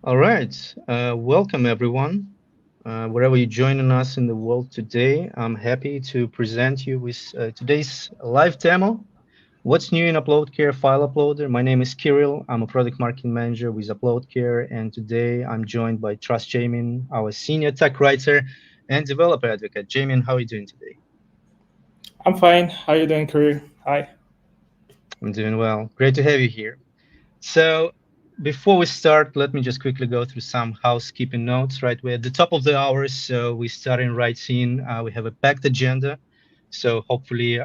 All right. Welcome, everyone. Wherever you're joining us in the world today, I'm happy to present you with today's live demo. What's new in Uploadcare File Uploader? My name is Kirill. I'm a product marketing manager with Uploadcare, and today I'm joined by Trust Jamin, our senior tech writer and developer advocate. Jamin, how are you doing today? I'm fine. How you doing, career? Hi. I'm doing well. Great to have you here. So before we start, let me just quickly go through some housekeeping notes, right? We're at the top of the hour, so we start in right scene. We have a packed agenda, so hopefully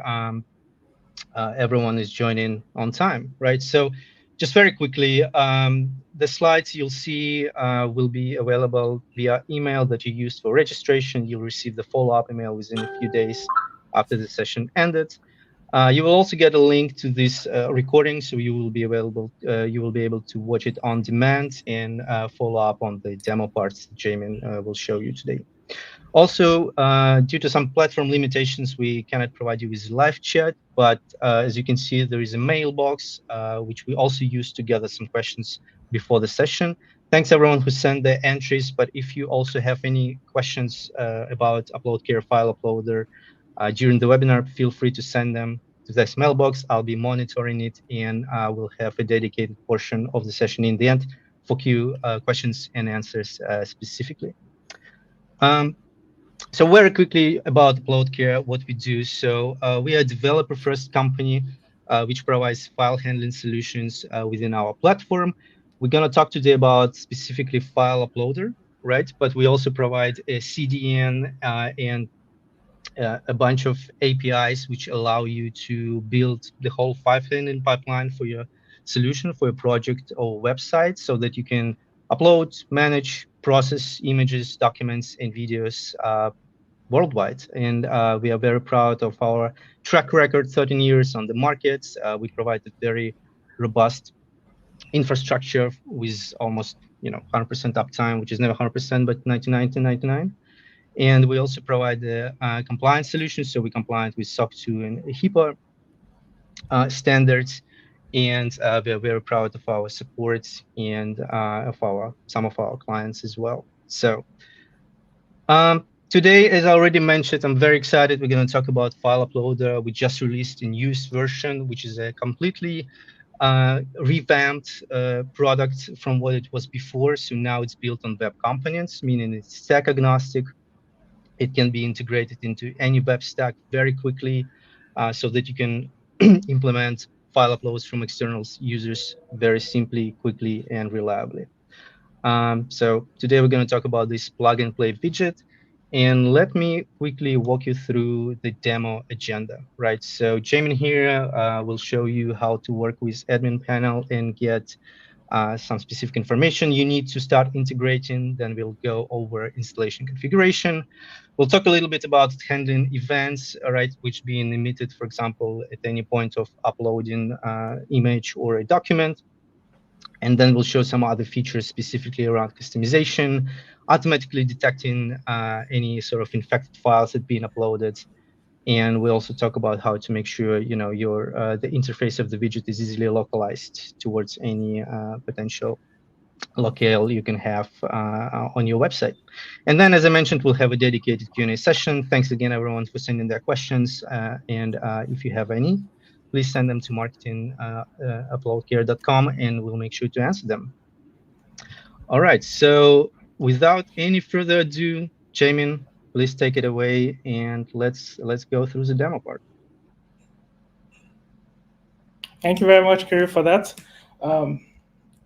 everyone is joining on time, right? So just very quickly, the slides you'll see will be available via email that you used for registration. You'll receive the follow-up email within a few days after the session ended. You will also get a link to this recording, so you will be available. You will be able to watch it on demand and follow up on the demo parts that Jamin will show you today. Also, due to some platform limitations, we cannot provide you with live chat, but as you can see, there is a mailbox, which we also use to gather some questions before the session. Thanks everyone who sent their entries, but if you also have any questions about Uploadcare File Uploader during the webinar, feel free to send them to this mailbox. I'll be monitoring it, and we'll have a dedicated portion of the session in the end for Q questions and answers specifically. Um, so very quickly about Uploadcare, what we do. So we are a developer-first company which provides file handling solutions within our platform. We're going to talk today about specifically file uploader, right? But we also provide a CDN and a bunch of APIs which allow you to build the whole file handling pipeline for your solution, for your project or website, so that you can upload, manage, process images, documents, and videos worldwide. And we are very proud of our track record, 13 years on the market. We provide a very robust infrastructure with almost 100% uptime, which is never 100%, but 99 to 99. And we also provide the compliance solutions. So we compliant with SOC 2 and HIPAA standards. And we are very proud of our support and of our some of our clients as well. So today, as I already mentioned, I'm very excited. We're going to talk about File Uploader. We just released a newest version, which is a completely revamped product from what it was before. So now it's built on web components, meaning it's stack agnostic. It can be integrated into any web stack very quickly so that you can implement file uploads from external users very simply, quickly, and reliably. So today we're going to talk about this plug and play widget. And let me quickly walk you through the demo agenda, right? So Jamin here will show you how to work with admin panel and get some specific information you need to start integrating. Then we'll go over installation configuration. We'll talk a little bit about handling events, right, which being emitted, for example, at any point of uploading image or a document. And then we'll show some other features specifically around customization, automatically detecting any sort of infected files that being uploaded. And we also talk about how to make sure your the interface of the widget is easily localized towards any potential locale you can have on your website. And then, as I mentioned, we'll have a dedicated Q&A session. Thanks again, everyone, for sending their questions. And if you have any, please send them to marketing@uploadcare.com, and we'll make sure to answer them. All right. So without any further ado, Jamin, please take it away, and let's go through the demo part. Thank you very much, career, for that. Um,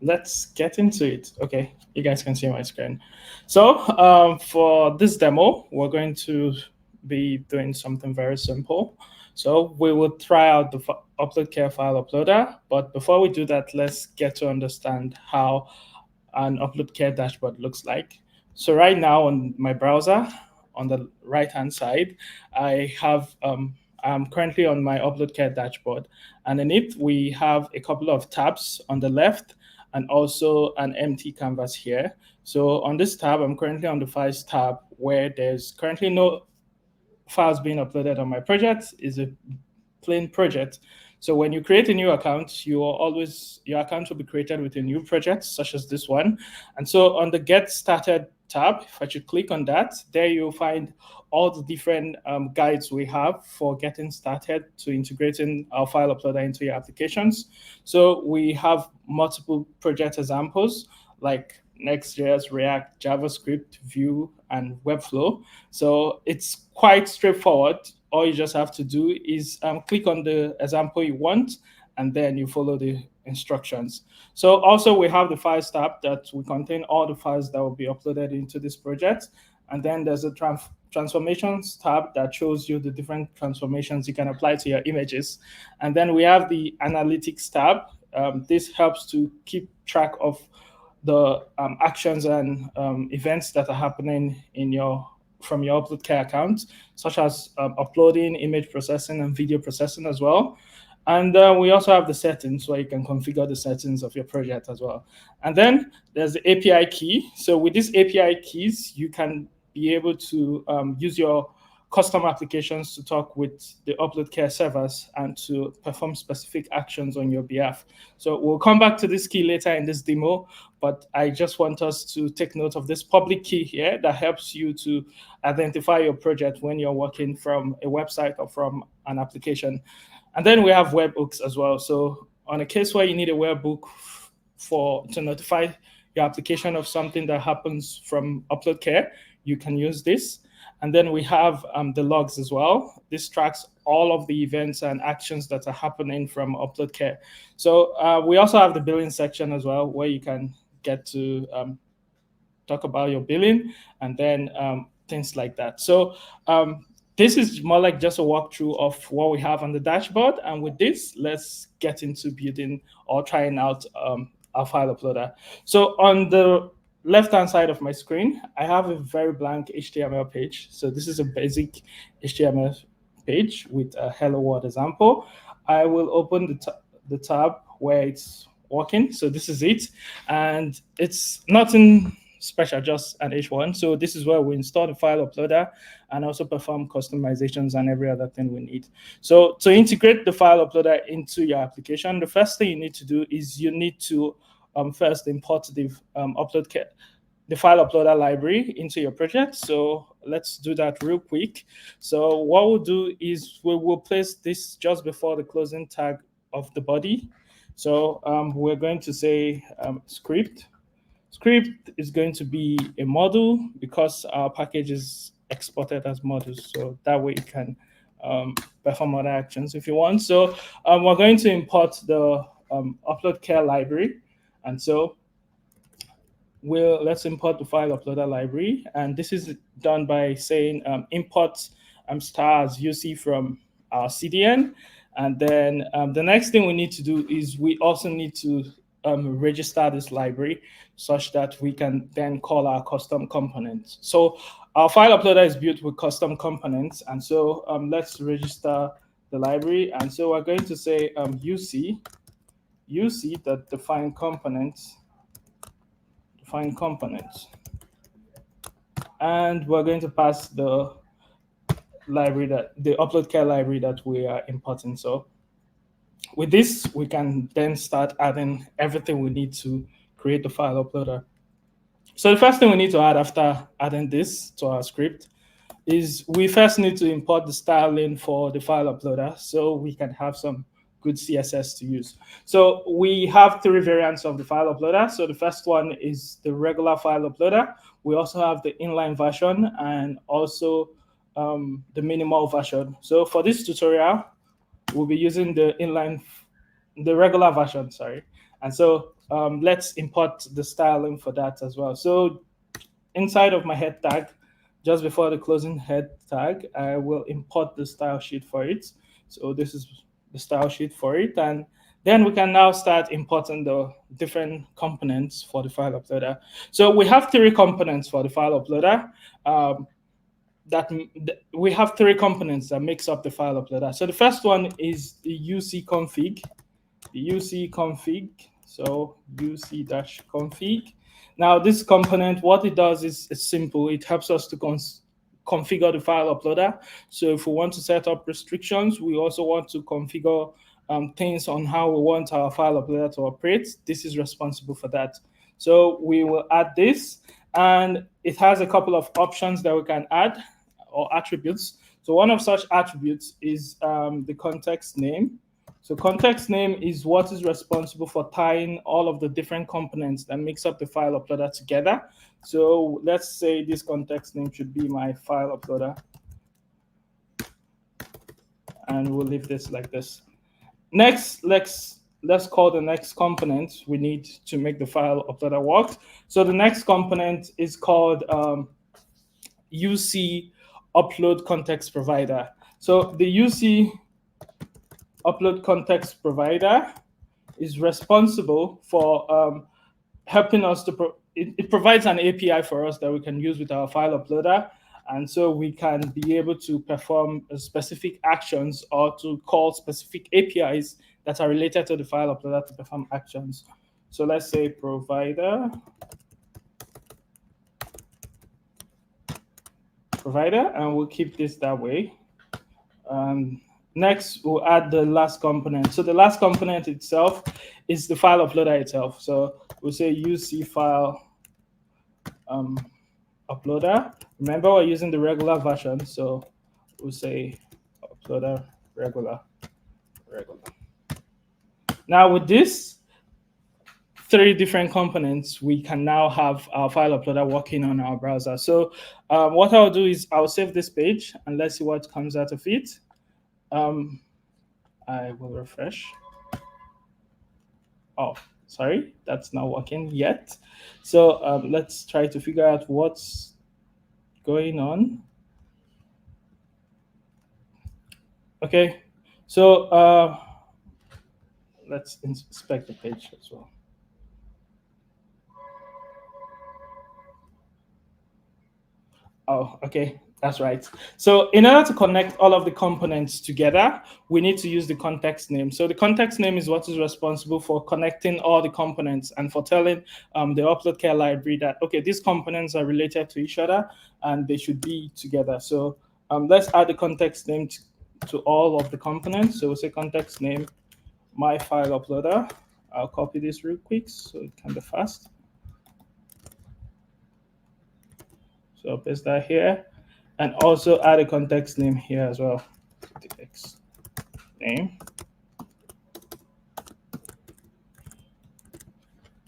let's get into it. Okay, you guys can see my screen. So for this demo, we're going to be doing something very simple. So we will try out the Uploadcare file uploader. But before we do that, let's get to understand how an Uploadcare dashboard looks like. So right now on my browser, on the right-hand side, I'm currently on my Uploadcare dashboard. And in it, we have a couple of tabs on the left and also an empty canvas here. So on this tab, I'm currently on the Files tab where there's currently no files being uploaded on my project. Is a plain project. So when you create a new account, your account will be created with a new project, such as this one. And so on the Get Started tab, if I should click on that, there you'll find all the different guides we have for getting started to integrating our file uploader into your applications. So we have multiple project examples like Next.js, React, JavaScript, Vue, and Webflow. So it's quite straightforward. All you just have to do is click on the example you want, and then you follow the instructions. So also we have the files tab that will contain all the files that will be uploaded into this project. And then there's a transformations tab that shows you the different transformations you can apply to your images. And then we have the analytics tab. This helps to keep track of the actions and events that are happening from your Uploadcare account, such as uploading, image processing, and video processing as well. And we also have the settings where you can configure the settings of your project as well. And then there's the API key. So with these API keys, you can be able to use your custom applications to talk with the Uploadcare servers and to perform specific actions on your behalf. So we'll come back to this key later in this demo, but I just want us to take note of this public key here that helps you to identify your project when you're working from a website or from an application. And then we have webhooks as well. So on a case where you need a webhook to notify your application of something that happens from Uploadcare, you can use this. And then we have the logs as well. This tracks all of the events and actions that are happening from Uploadcare. So we also have the billing section as well, where you can get to talk about your billing and then things like that. So this is more like just a walkthrough of what we have on the dashboard. And with this, let's get into building or trying out our file uploader. So on the left-hand side of my screen, I have a very blank HTML page. So this is a basic HTML page with a hello world example. I will open the tab where it's working. So this is it. And it's nothing special, just an H1. So this is where we install the file uploader and also perform customizations and every other thing we need. So to integrate the file uploader into your application, the first thing you need to do is you need to first import the file uploader library into your project. So let's do that real quick. So what we'll do is we will place this just before the closing tag of the body. So we're going to say script. Script is going to be a module because our package is exported as modules. So that way you can perform other actions if you want. So we're going to import the Uploadcare library. And so let's import the file uploader library. And this is done by saying import star as UC from our CDN. And then the next thing we need to do is we also need to register this library such that we can then call our custom components. So our file uploader is built with custom components. And so let's register the library. And so we're going to say UC that define components. And we're going to pass the library the Uploadcare library that we are importing. So with this, we can then start adding everything we need to create the file uploader. So the first thing we need to add after adding this to our script is we first need to import the styling for the file uploader so we can have some good CSS to use. So we have three variants of the file uploader. So the first one is the regular file uploader. We also have the inline version and also the minimal version. So for this tutorial, we'll be using the regular version, sorry. And so let's import the styling for that as well. So inside of my head tag, just before the closing head tag, I will import the style sheet for it. So this is the style sheet for it. And then we can now start importing the different components for the file uploader. So we have three components for the file uploader. We have three components that makes up the file uploader. So the first one is the UC config. So UC-config. Now this component, what it does is it's simple. It helps us to configure the file uploader. So if we want to set up restrictions, we also want to configure things on how we want our file uploader to operate, this is responsible for that. So we will add this, and it has a couple of options that we can add, or attributes. So one of such attributes is the context name. So context name is what is responsible for tying all of the different components that makes up the file uploader together. So let's say this context name should be my file uploader, and we'll leave this like this. Next, let's call the next component we need to make the file uploader work. So the next component is called UC upload context provider. So the UC upload context provider is responsible for helping us to it provides an API for us that we can use with our file uploader, and so we can be able to perform specific actions or to call specific APIs that are related to the file uploader to perform actions. So let's say provider, and we'll keep this that way. Next, we'll add the last component. So the last component itself is the file uploader itself. So we'll say UC file uploader. Remember, we're using the regular version, so we'll say uploader regular. Now with this 3 different components, we can now have our file uploader working on our browser. So what I'll do is I'll save this page and let's see what comes out of it. I will refresh. Oh, sorry, that's not working yet. So let's try to figure out what's going on. Okay, so let's inspect the page as well. Oh, okay, that's right. So in order to connect all of the components together, we need to use the context name. So the context name is what is responsible for connecting all the components and for telling the Uploadcare library that, okay, these components are related to each other and they should be together. So let's add the context name to all of the components. So we'll say context name, my file uploader. I'll copy this real quick so it can be fast. So I'll paste that here, and also add a context name here as well. Context name.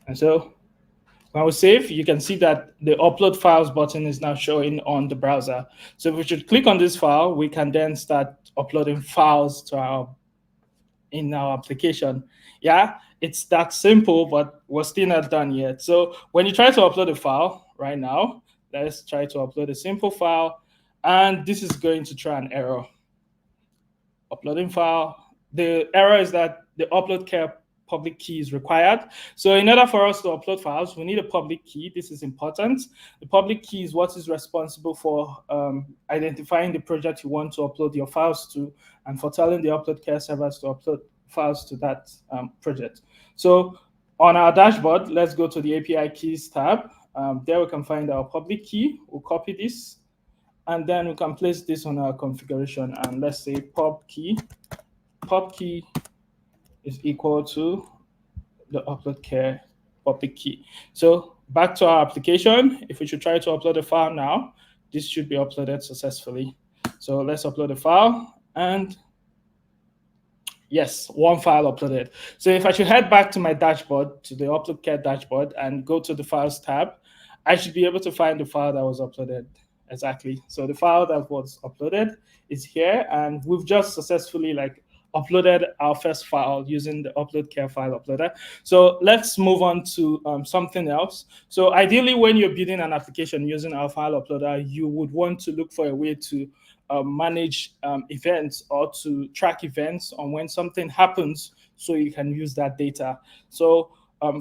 And so when we save, you can see that the upload files button is now showing on the browser. So if we should click on this file, we can then start uploading files to in our application. Yeah, it's that simple, but we're still not done yet. So when you try to upload a file right now, let's try to upload a simple file, and this is going to try an error. Uploading file. The error is that the Uploadcare public key is required. So in order for us to upload files, we need a public key. This is important. The public key is what is responsible for identifying the project you want to upload your files to, and for telling the Uploadcare servers to upload files to that project. So on our dashboard, let's go to the API keys tab. There we can find our public key. We'll copy this, and then we can place this on our configuration. And let's say pub key is equal to the Uploadcare public key. So back to our application. If we should try to upload a file now, this should be uploaded successfully. So let's upload a file, and yes, one file uploaded. So if I should head back to my dashboard, to the Uploadcare dashboard, and go to the Files tab, I should be able to find the file that was uploaded. Exactly. So the file that was uploaded is here, and we've just successfully uploaded our first file using the Uploadcare file uploader. So let's move on to something else. So ideally, when you're building an application using our file uploader, you would want to look for a way to manage events or to track events on when something happens, so you can use that data. So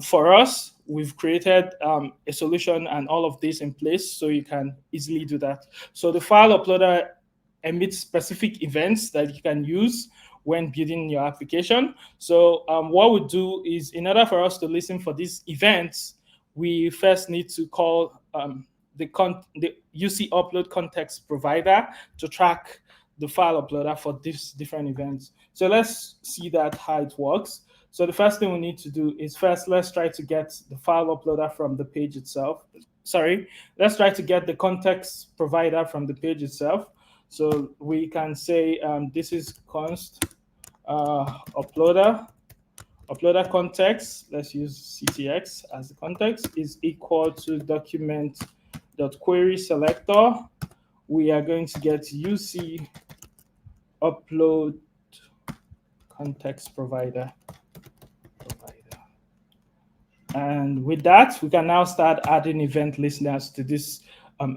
for us, we've created a solution and all of this in place so you can easily do that. So the file uploader emits specific events that you can use when building your application. So what we do is, in order for us to listen for these events, we first need to call the UC upload context provider to track the file uploader for these different events. So let's see that how it works. So the first thing we need to do is first let's try to get the file uploader from the page itself. Sorry, let's try to get the context provider from the page itself. So we can say this is const uploader context. Let's use CTX as the context is equal to document.query selector. We are going to get UC upload context provider. And with that, we can now start adding event listeners to this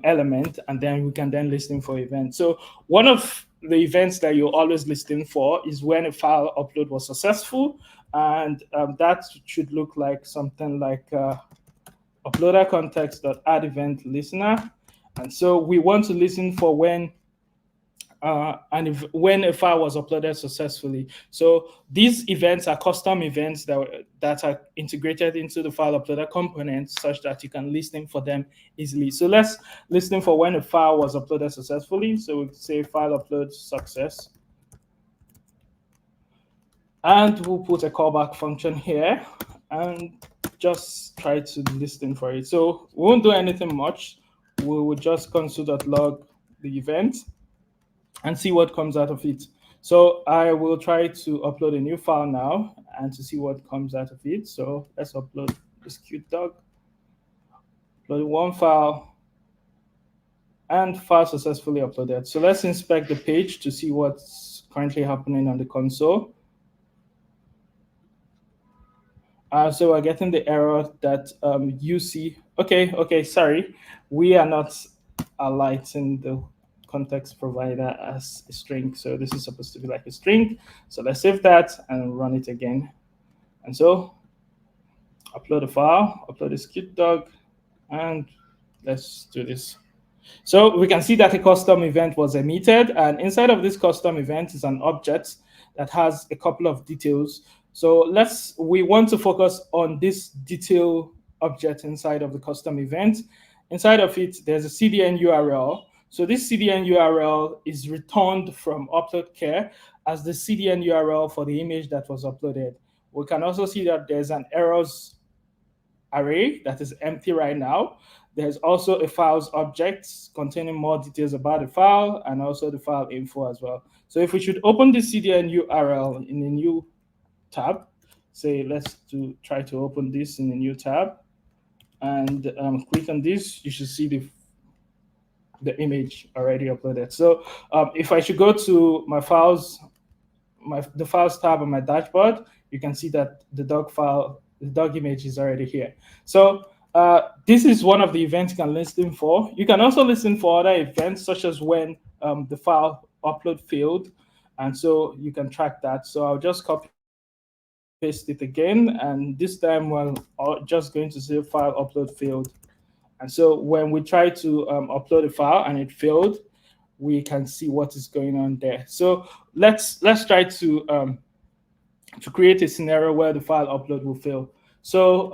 element, and then we can then listen for events. So one of the events that you're always listening for is when a file upload was successful, and that should look like something like uploader context.add event listener. And so we want to listen for when when a file was uploaded successfully. So these events are custom events that are integrated into the file uploader component such that you can listen for them easily. So let's listen for when a file was uploaded successfully. So we say file upload success. And we'll put a callback function here and just try to listen for it. So we won't do anything much. We will just console.log the event and see what comes out of it. So I will try to upload a new file now and to see what comes out of it. So let's upload this cute dog. Upload one file and file successfully uploaded. So let's inspect the page to see what's currently happening on the console. So we're getting the error that you see. Okay, sorry. We are not alighting the context provider as a string. So this is supposed to be like a string. So let's save that and run it again. And so upload a file, upload this cute dog, and let's do this. So we can see that a custom event was emitted, and inside of this custom event is an object that has a couple of details. So we want to focus on this detail object inside of the custom event. Inside of it, there's a CDN URL. So this CDN URL is returned from Uploadcare as the CDN URL for the image that was uploaded. We can also see that there's an errors array that is empty right now. There's also a files object containing more details about the file and also the file info as well. So if we should open the CDN URL in a new tab, say let's try to open this in a new tab, and click on this, you should see the image already uploaded. So if I should go to my files, the files tab on my dashboard, you can see that the dog image is already here. So this is one of the events you can listen for. You can also listen for other events, such as when the file upload failed, and so you can track that. So I'll just copy paste it again, and this time we're just going to say file upload failed. And so when we try to upload a file and it failed, we can see what is going on there. So let's try to create a scenario where the file upload will fail. So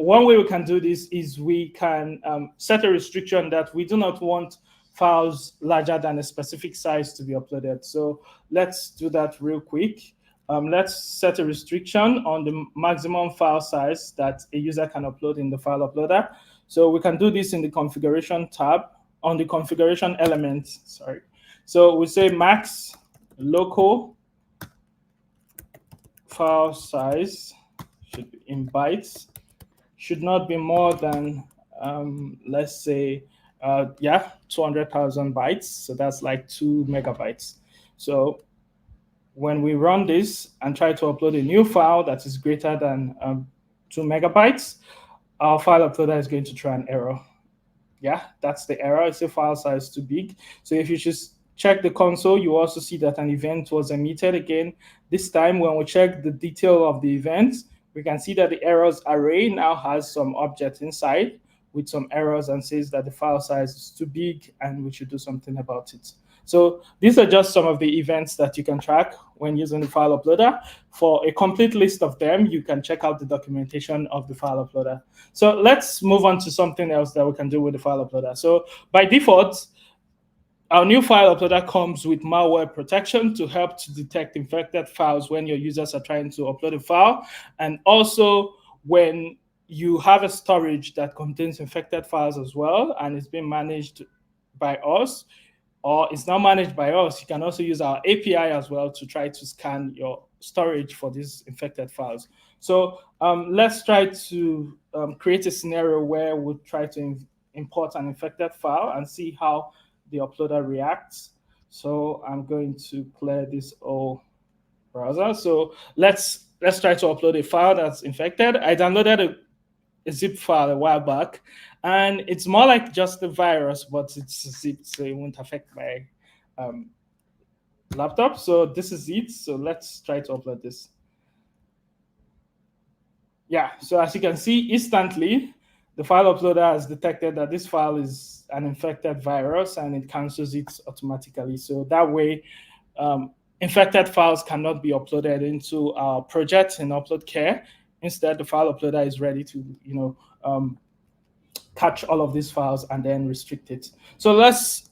one way we can do this is we can set a restriction that we do not want files larger than a specific size to be uploaded. So let's do that real quick. Let's set a restriction on the maximum file size that a user can upload in the file uploader. So we can do this in the configuration tab on the configuration element, sorry. So we say max local file size should be in bytes, should not be more than, let's say, 200,000 bytes. So that's like 2 megabytes. So when we run this and try to upload a new file that is greater than 2 megabytes, our file uploader is going to try an error. Yeah, that's the error. It's a file size too big. So if you just check the console, you also see that an event was emitted again. This time, when we check the detail of the event, we can see that the errors array now has some objects inside with some errors and says that the file size is too big and we should do something about it. So these are just some of the events that you can track when using the file uploader. For a complete list of them, you can check out the documentation of the file uploader. So let's move on to something else that we can do with the file uploader. So by default, Our new file uploader comes with malware protection to help to detect infected files when your users are trying to upload a file, and also when you have a storage that contains infected files as well and it's being managed by us, or it's not managed by us, you can also use our API as well to try to scan your storage for these infected files. So let's try to create a scenario where we'll try to import an infected file and see how the uploader reacts. So I'm going to clear this whole browser. So let's try to upload a file that's infected. I downloaded a zip file a while back, and it's more like just a virus, but it's zipped, so it won't affect my um, laptop. So this is it. So let's try to upload this. Yeah, so as you can see, instantly, the file uploader has detected that this file is an infected virus and it cancels it automatically. So that way, infected files cannot be uploaded into our project in Uploadcare. Instead, the file uploader is ready to, catch all of these files and then restrict it. So let's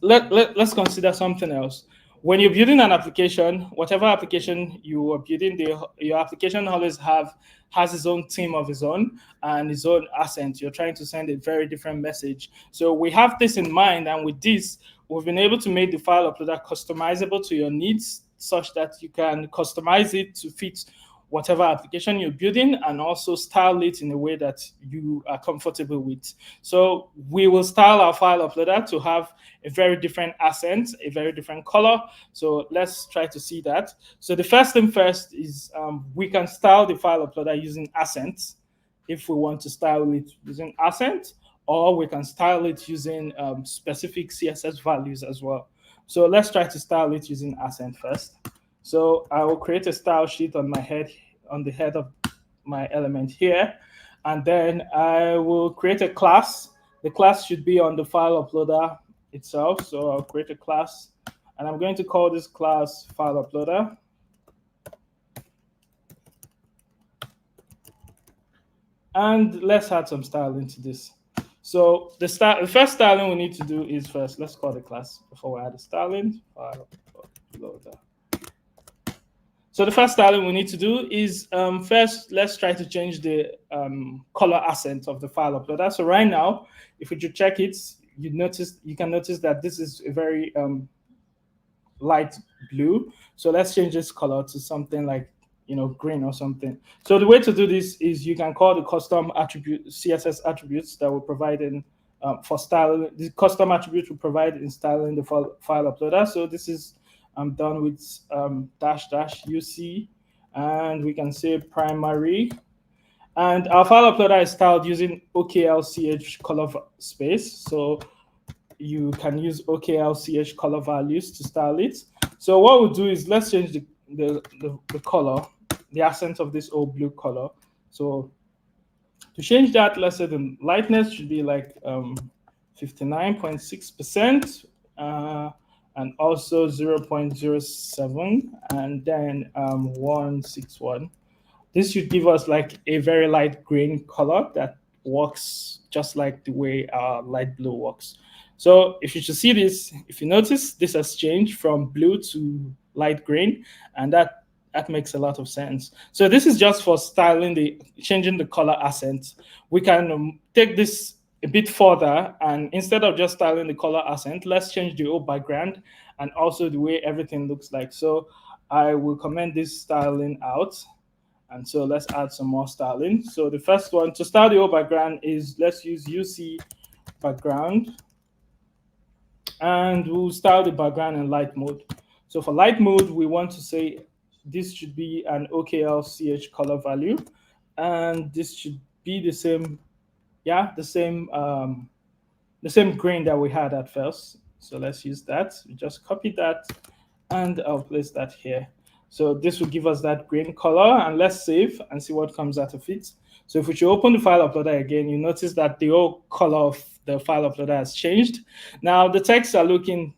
consider something else. When you're building an application, whatever application you are building, your application always has its own theme of its own and its own accent. You're trying to send a very different message. So we have this in mind, and with this, we've been able to make the file uploader customizable to your needs, such that you can customize it to fit whatever application you're building and also style it in a way that you are comfortable with. So we will style our file uploader to have a very different accent, a very different color. So let's try to see that. So the first thing first is we can style the file uploader using accent if we want to style it using accent, or we can style it using specific CSS values as well. So let's try to style it using accent first. So I will create a style sheet on the head of my element here. And then I will create a class. The class should be on the file uploader itself. So I'll create a class, and I'm going to call this class file uploader. And let's add some styling to this. So the first styling we need to do is first, let's call the class before we add the styling, file uploader. So the first styling we need to do is first, let's try to change the color accent of the file uploader. So right now, if we should check it, you can notice that this is a very light blue. So let's change this color to something like green or something. So the way to do this is you can call the custom attribute CSS attributes that we're providing for styling. The custom attributes we provide in styling the file uploader. So this is I'm done with --uc, and we can say primary. And our file uploader is styled using OKLCH color space. So you can use OKLCH color values to style it. So what we'll do is let's change the color, the accent of this old blue color. So to change that, let's say the lightness should be like 59.6%. And also 0.07, and then 161. This should give us like a very light green color that works just like the way our light blue works. So if you should see this, if you notice, this has changed from blue to light green, and that makes a lot of sense. So this is just for styling changing the color accent. We can take this a bit further, and instead of just styling the color accent, let's change the whole background and also the way everything looks like. So I will comment this styling out, and so let's add some more styling. So the first one to style the whole background is let's use UC background, and we'll style the background in light mode. So for light mode, we want to say this should be an OKLCH color value, and this should be the same the same green that we had at first. So let's use that. We just copy that, and I'll place that here. So this will give us that green color, and let's save and see what comes out of it. So if we should open the file uploader again, you notice that the whole color of the file uploader has changed. Now the texts are looking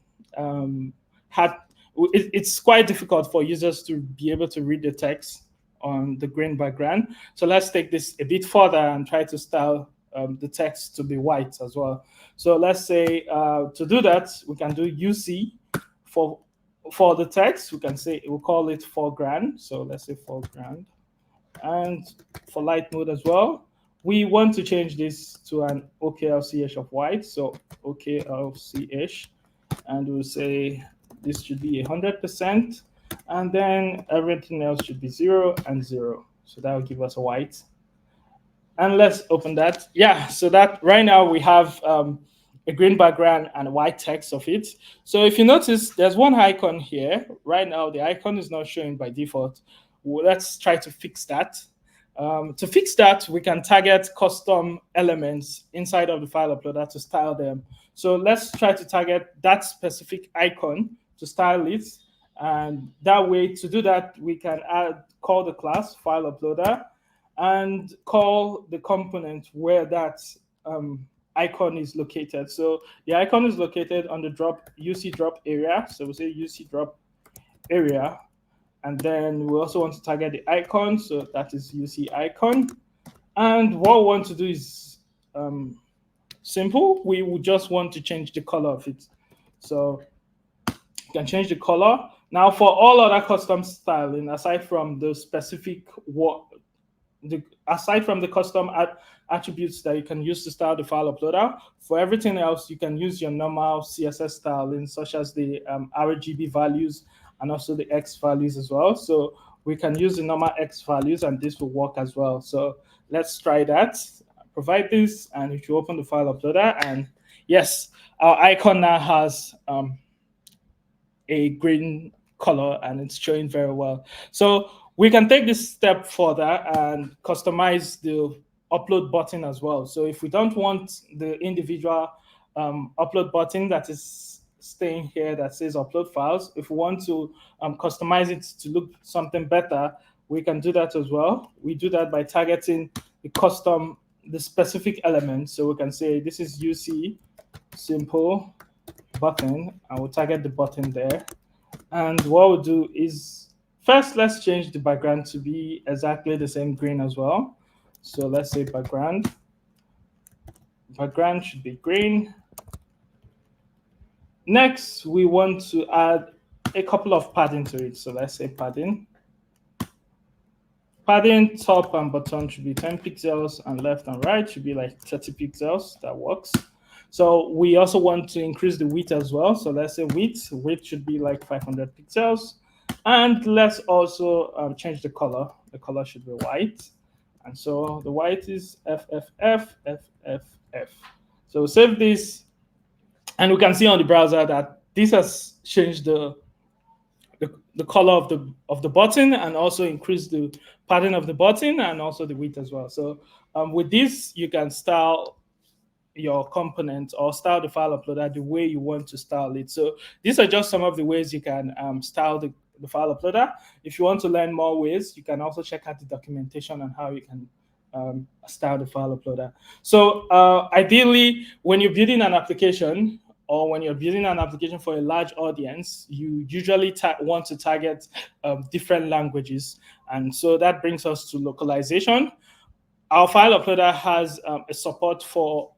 it's quite difficult for users to be able to read the text on the green background. So let's take this a bit further and try to style the text to be white as well. So let's say to do that, we can do UC for the text. We can say we'll call it foreground. So let's say foreground, and for light mode as well, we want to change this to an OKLCH of white. So OKLCH, and we'll say this should be 100%, and then everything else should be 0 and 0. So that will give us a white. And let's open that. Yeah, so that right now we have a green background and white text of it. So if you notice, there's one icon here. Right now, the icon is not showing by default. Well, let's try to fix that. To fix that, we can target custom elements inside of the file uploader to style them. So let's try to target that specific icon to style it. And that way, to do that, we can call the class file uploader and call the component where that icon is located. So the icon is located on the UC drop area. So we say UC drop area. And then we also want to target the icon. So that is UC icon. And what we want to do is simple. We would just want to change the color of it. So you can change the color. Now for all other custom styling, aside from the specific aside from the custom attributes that you can use to style the file uploader, for everything else, you can use your normal CSS styling, such as the RGB values and also the X values as well. So we can use the normal X values and this will work as well. So let's try that. Provide this, and if you open the file uploader, and yes, our icon now has a green color and it's showing very well. So we can take this step further and customize the upload button as well. So if we don't want the individual upload button that is staying here that says upload files, if we want to customize it to look something better, we can do that as well. We do that by targeting the specific element. So we can say this is UC simple button, and we'll target the button there. And what we'll do is, first, let's change the background to be exactly the same green as well. So let's say background. Background should be green. Next, we want to add a couple of padding to it. So let's say padding. Padding top and bottom should be 10 pixels, and left and right should be like 30 pixels. That works. So we also want to increase the width as well. So let's say width should be like 500 pixels. And let's also change the color. The color should be white. And so the white is FFF. So save this. And we can see on the browser that this has changed the color of the button, and also increased the pattern of the button, and also the width as well. So with this, you can style your component or style the file uploader the way you want to style it. So these are just some of the ways you can style the file uploader. If you want to learn more ways, you can also check out the documentation on how you can style the file uploader. So ideally, when you're building an application, or when you're building an application for a large audience, you usually want to target different languages. And so that brings us to localization. Our file uploader has a support for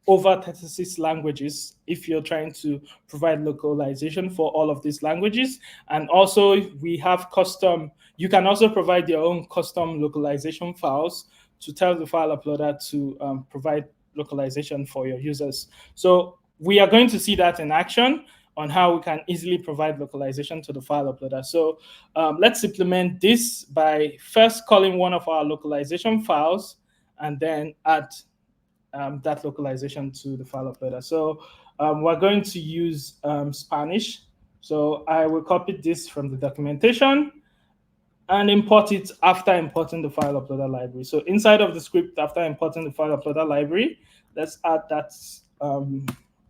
over 36 languages if you're trying to provide localization for all of these languages. And also we have you can also provide your own custom localization files to tell the file uploader to provide localization for your users. So we are going to see that in action on how we can easily provide localization to the file uploader. So let's implement this by first calling one of our localization files and then add that localization to the file uploader. So we're going to use Spanish. So I will copy this from the documentation and import it after importing the file uploader library. So inside of the script, after importing the file uploader library, let's add that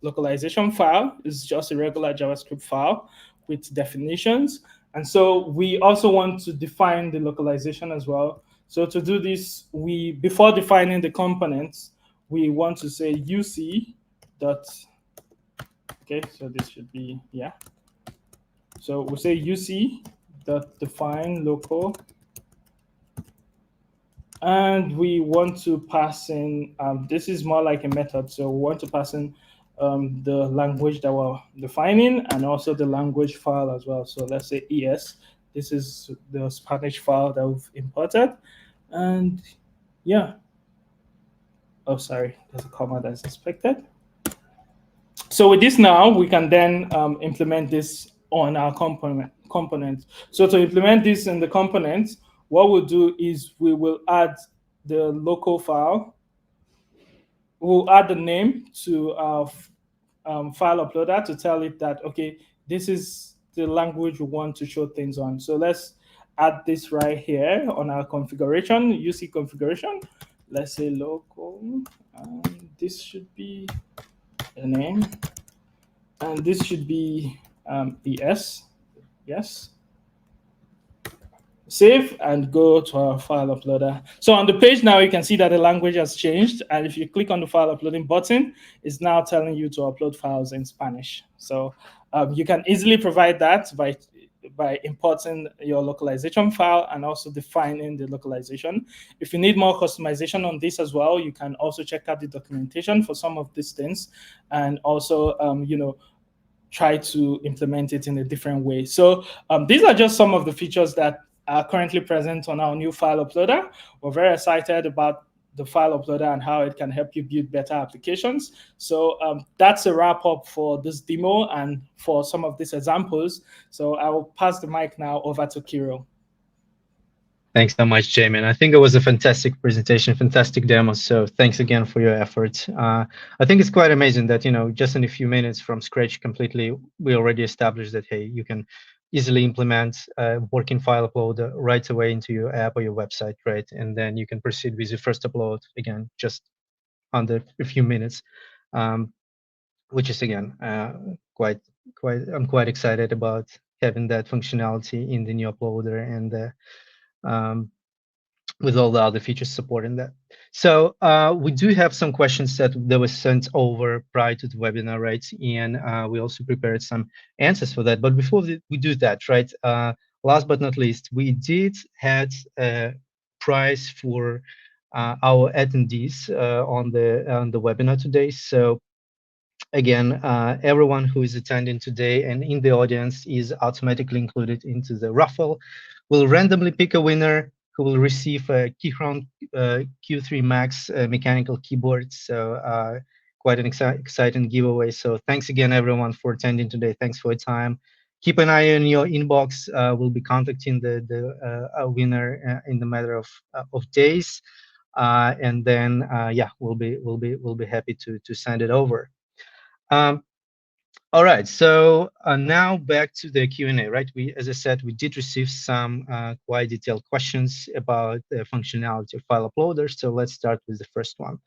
localization file. It's just a regular JavaScript file with definitions. And so we also want to define the localization as well. So to do this, before defining the components, we want to say UC dot, okay, so this should be, yeah. So we'll say UC dot define local and we want to pass in, this is more like a method, so we want to pass in the language that we're defining and also the language file as well. So let's say ES, this is the Spanish file that we've imported. And yeah, oh sorry, there's a comma that's expected. So with this now, we can then implement this on our component. So to implement this in the component, what we'll do is we will add the local file. We'll add the name to our file uploader to tell it that, okay, this is the language we want to show things on. So let's add this right here on our configuration, UC configuration. Let's say local, this should be the name, and this should be ES, yes. Save and go to our file uploader. So on the page now, you can see that the language has changed. And if you click on the file uploading button, it's now telling you to upload files in Spanish. So you can easily provide that by importing your localization file and also defining the localization. If you need more customization on this as well, you can also check out the documentation for some of these things, and also, try to implement it in a different way. So these are just some of the features that are currently present on our new file uploader. We're very excited about the file uploader and how it can help you build better applications. So that's a wrap up for this demo and for some of these examples. So I will pass the mic now over to Kirill. Thanks so much, Jamin. I think it was a fantastic presentation, fantastic demo. So thanks again for your efforts. I think it's quite amazing that, just in a few minutes from scratch completely, we already established that, hey, you can easily implement a working file upload right away into your app or your website, right? And then you can proceed with your first upload again, just under a few minutes, which is again, I'm quite excited about having that functionality in the new uploader and um, with all the other features supporting that. So we do have some questions that were sent over prior to the webinar, right? And we also prepared some answers for that. But before we do that, right? Last but not least, we did had a prize for our attendees on the webinar today. So again, everyone who is attending today and in the audience is automatically included into the raffle. We'll randomly pick a winner who will receive a Keychron Q3 Max mechanical keyboard. So quite an exciting giveaway. So thanks again, everyone, for attending today. Thanks for your time. Keep an eye on your inbox. We'll be contacting the winner in the matter of days, and then yeah, we'll be happy to send it over. Um, all right, so now back to the Q&A, right? As I said, we did receive some quite detailed questions about the functionality of file uploaders. So let's start with the first one.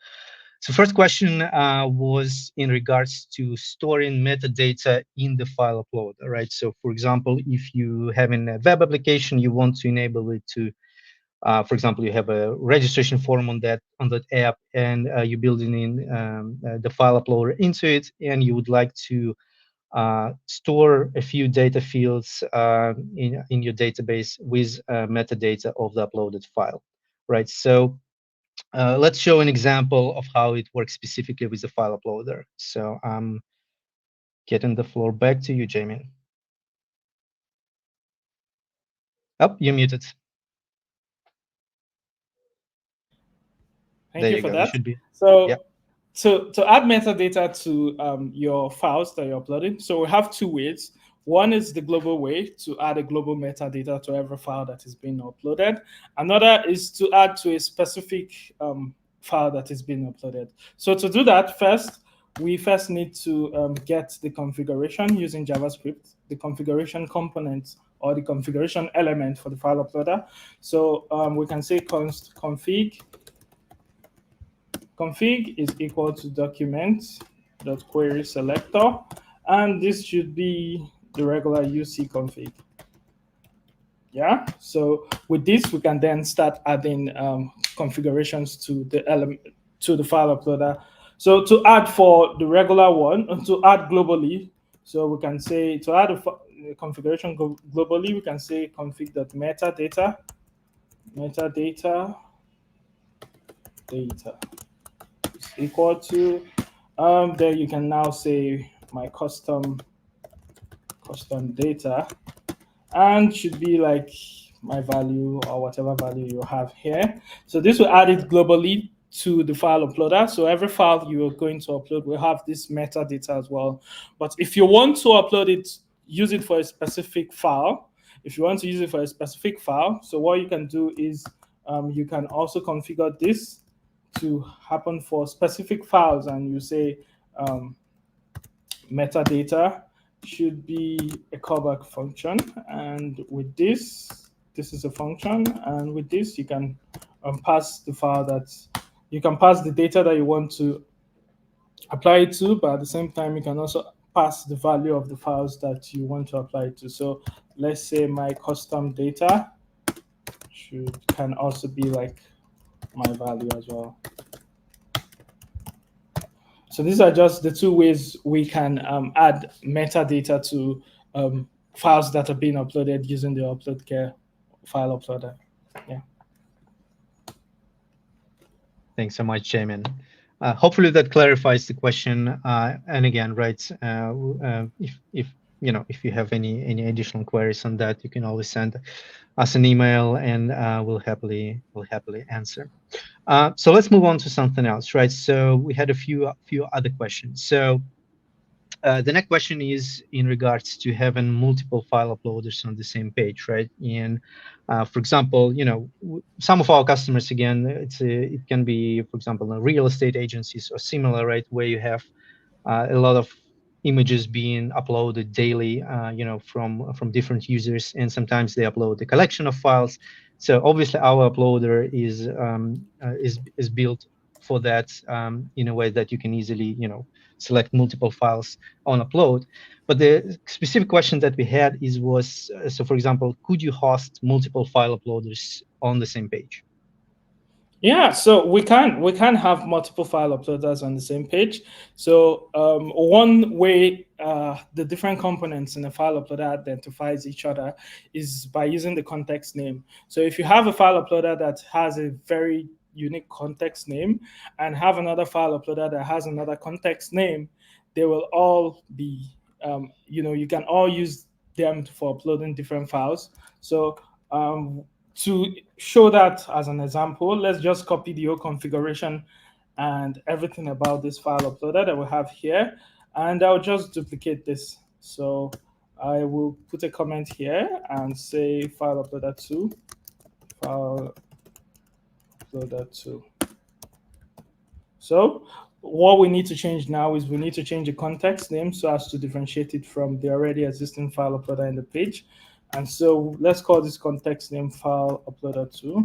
So first question was in regards to storing metadata in the file uploader, right? So for example, if you have a web application, you want to enable it to for example, you have a registration form on that app, and you're building in the file uploader into it, and you would like to store a few data fields in your database with metadata of the uploaded file, right? So let's show an example of how it works specifically with the file uploader. So I'm getting the floor back to you, Jamie. Oh, you're muted. Thank There you you for go. You that. should be. Yeah. So to add metadata to your files that you're uploading, so we have two ways. One is the global way, to add a global metadata to every file that is being uploaded. Another is to add to a specific file that is being uploaded. So to do that, we first need to get the configuration using JavaScript, the configuration component or the configuration element for the file uploader. So we can say const config is equal to document.query selector, and this should be the regular UC config. Yeah, so with this, we can then start adding configurations to the element to the file uploader. So to add for the regular one, to add globally, so we can say to add a configuration globally, we can say config.metadata, metadata data is equal to, then you can now say my custom data, and should be like my value or whatever value you have here. So this will add it globally to the file uploader. So every file you are going to upload will have this metadata as well. But if you want to upload it, use it for a specific file. If you want to use it for a specific file, so what you can do is you can also configure this to happen for specific files, and you say metadata should be a callback function, and with this is a function, and with this you can pass the file that you can pass the data that you want to apply it to, but at the same time you can also pass the value of the files that you want to apply it to. So let's say my custom data can also be like my value as well. So these are just the two ways we can add metadata to files that are being uploaded using the Uploadcare file uploader. Yeah. Thanks so much, Jamin. Hopefully that clarifies the question. And again, right, if if you have any additional queries on that, you can always send us an email, and we'll happily answer. So let's move on to something else, right? So we had a few other questions. So the next question is in regards to having multiple file uploaders on the same page, right? And for example, some of our customers, again, it can be, for example, real estate agencies or similar, right, where you have a lot of images being uploaded daily, from different users, and sometimes they upload a collection of files. So obviously, our uploader is built for that, in a way that you can easily, select multiple files on upload. But the specific question that we had was, so for example, could you host multiple file uploaders on the same page? Yeah, so we can have multiple file uploaders on the same page. So one way the different components in a file uploader identifies each other is by using the context name. So if you have a file uploader that has a very unique context name and have another file uploader that has another context name, they will all be you can all use them for uploading different files. So to show that as an example, let's just copy the whole configuration and everything about this file uploader that we have here, and I'll just duplicate this. So I will put a comment here and say file uploader 2, file uploader 2. So what we need to change now is we need to change the context name so as to differentiate it from the already existing file uploader in the page. And so let's call this context name file uploader 2.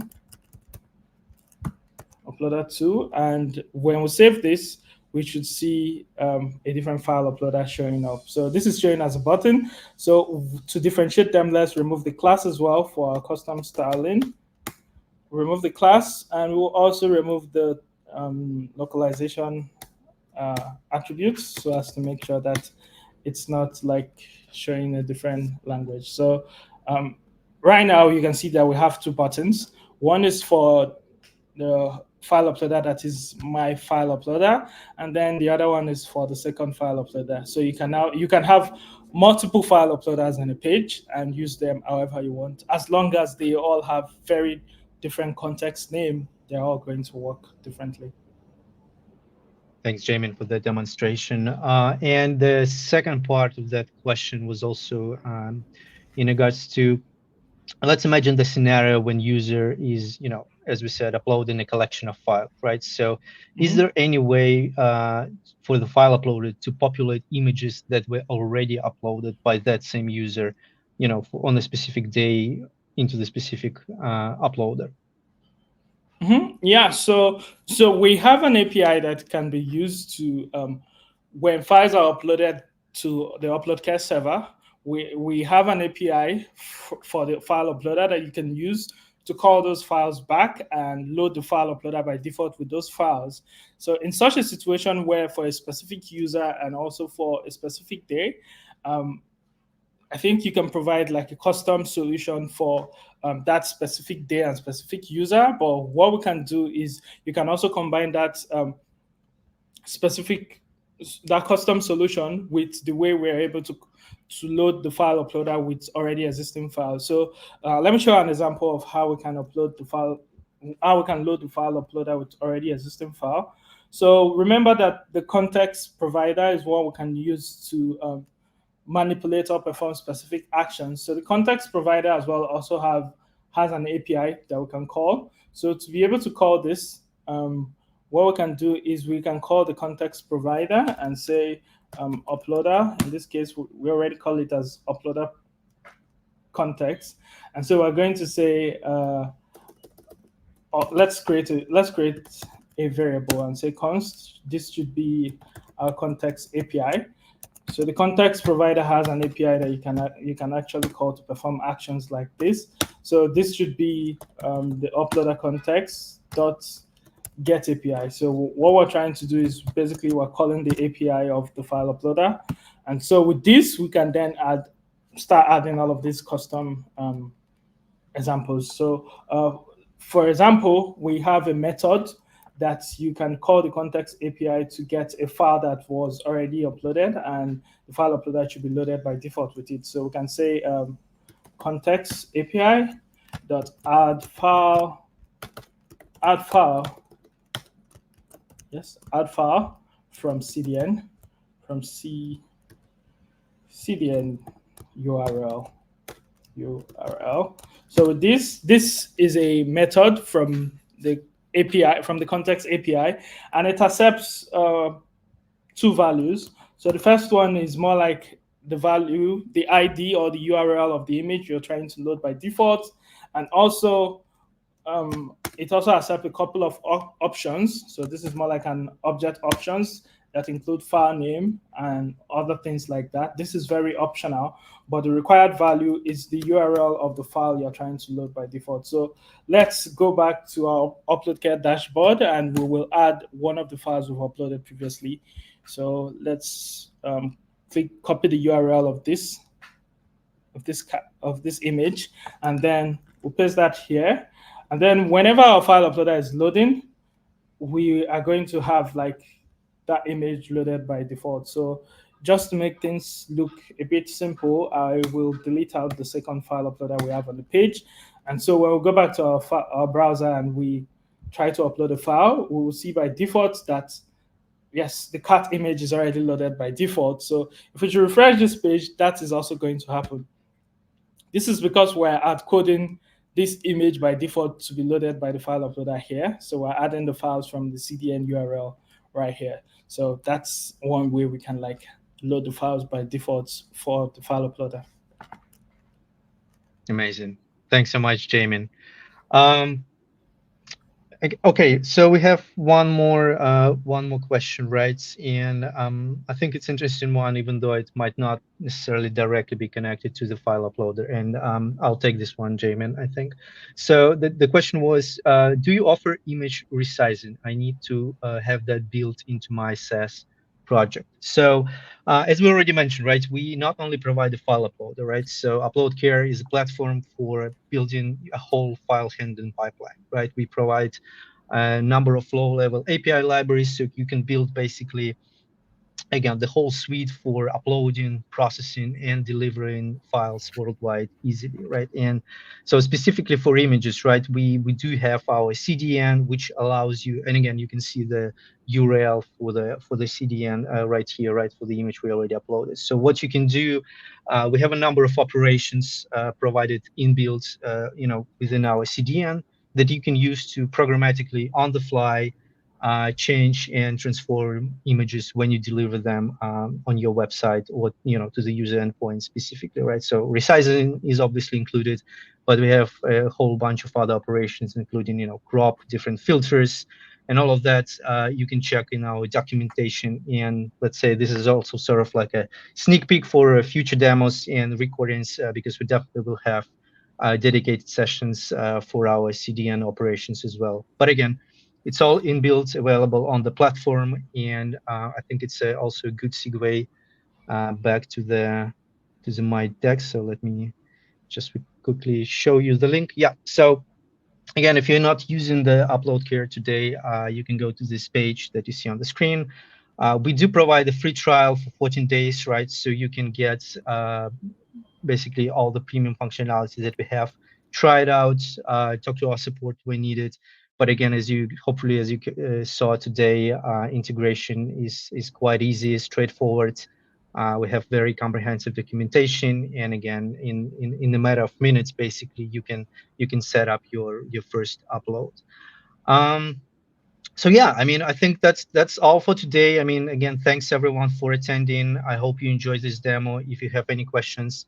Uploader 2. And when we save this, we should see a different file uploader showing up. So this is showing as a button. So to differentiate them, let's remove the class as well for our custom styling. Remove the class, and we'll also remove the localization attributes so as to make sure that it's not like showing a different language. So right now you can see that we have two buttons. One is for the file uploader that is my file uploader, and then the other one is for the second file uploader. So you can have multiple file uploaders on a page and use them however you want, as long as they all have very different context name. They're all going to work differently. Thanks, Jamin, for the demonstration. And the second part of that question was also in regards to, let's imagine the scenario when user is, as we said, uploading a collection of files, right? So is there any way for the file uploader to populate images that were already uploaded by that same user, on a specific day into the specific uploader? Yeah, so we have an API that can be used to when files are uploaded to the Uploadcare server. We have an API for the file uploader that you can use to call those files back and load the file uploader by default with those files. So in such a situation where for a specific user and also for a specific day, I think you can provide like a custom solution for that specific day and specific user. But what we can do is you can also combine that specific that custom solution with the way we're able to load the file uploader with already existing files. So let me show you an example of how we can upload the file, how we can load the file uploader with already existing file. So remember that the context provider is what we can use to manipulate or perform specific actions. So the context provider as well also has an API that we can call. So to be able to call this, what we can do is we can call the context provider and say uploader. In this case, we already call it as uploader context, and so we're going to say let's create a variable and say const. This should be our context API. So the context provider has an API that you can actually call to perform actions like this. So this should be the uploader context dot get API. So what we're trying to do is basically we're calling the API of the file uploader, and so with this we can then start adding all of these custom examples. So for example, we have a method that you can call the context API to get a file that was already uploaded, and the file uploader should be loaded by default with it. So we can say context API dot add file, yes, add file from CDN, from CDN URL. So this is a method from the API, from the context API, and it accepts two values. So the first one is more like the value, the ID or the URL of the image you're trying to load by default, and also it also accepts a couple of options. So this is more like an object options that include file name and other things like that. This is very optional, but the required value is the URL of the file you're trying to load by default. So let's go back to our Uploadcare dashboard and we will add one of the files we've uploaded previously. So let's copy the URL of this image, and then we'll paste that here. And then whenever our file uploader is loading, we are going to have like that image loaded by default. So just to make things look a bit simple, I will delete out the second file uploader we have on the page. And so when we go back to our browser and we try to upload a file, we will see by default that, yes, the cat image is already loaded by default. So if we refresh this page, that is also going to happen. This is because we're add coding this image by default to be loaded by the file uploader here. So we're adding the files from the CDN URL right here. So that's one way we can like load the files by default for the file uploader. Amazing. Thanks so much, Jamin. Okay, so we have one more question, right? And I think it's an interesting one, even though it might not necessarily directly be connected to the file uploader. And I'll take this one, Jamin, I think. So the question was, do you offer image resizing? I need to have that built into my SaaS project. So as we already mentioned, right, we not only provide the file uploader, right? So Uploadcare is a platform for building a whole file handling pipeline, right? We provide a number of low-level API libraries, so you can build basically, again, the whole suite for uploading, processing, and delivering files worldwide easily, right? And so specifically for images, right, we do have our CDN, which allows you, and again, you can see the URL for the CDN right here, right, for the image we already uploaded. So what you can do, we have a number of operations provided inbuilt, within our CDN that you can use to programmatically on the fly change and transform images when you deliver them on your website or to the user endpoint specifically, right? So resizing is obviously included, but we have a whole bunch of other operations, including crop, different filters, and all of that you can check in our documentation. And let's say this is also sort of like a sneak peek for future demos and recordings, because we definitely will have dedicated sessions for our CDN operations as well. But again, it's all inbuilt, available on the platform, and I think it's also a good segue back to the to the my deck. So let me just quickly show you the link. Yeah. So again, if you're not using the Uploadcare today, you can go to this page that you see on the screen. We do provide a free trial for 14 days, right? So you can get basically all the premium functionality that we have. Try it out, talk to our support when needed. But again, as you hopefully as you saw today, integration is quite easy, straightforward. We have very comprehensive documentation, and again, in a matter of minutes, basically, you can set up your first upload. Um, so yeah, I mean, I think that's all for today. I mean, again, thanks everyone for attending. I hope you enjoyed this demo. If you have any questions,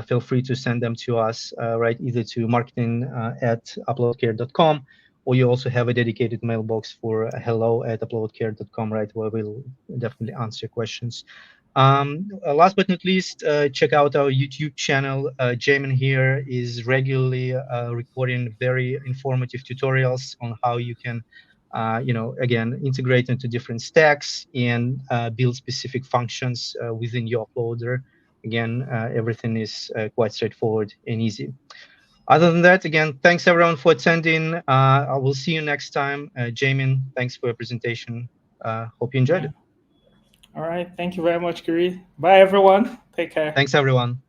feel free to send them to us, right, either to marketing at uploadcare.com, or you also have a dedicated mailbox for hello@uploadcare.com, right, where we'll definitely answer questions. Last but not least, check out our YouTube channel. Jamin here is regularly recording very informative tutorials on how you can again, integrate into different stacks and build specific functions within your uploader. Again, everything is quite straightforward and easy. Other than that, again, thanks everyone for attending. I will see you next time. Jamin, thanks for your presentation. Hope you enjoyed Yeah. it. All right. Thank you very much, Kiri. Bye, everyone. Take care. Thanks, everyone.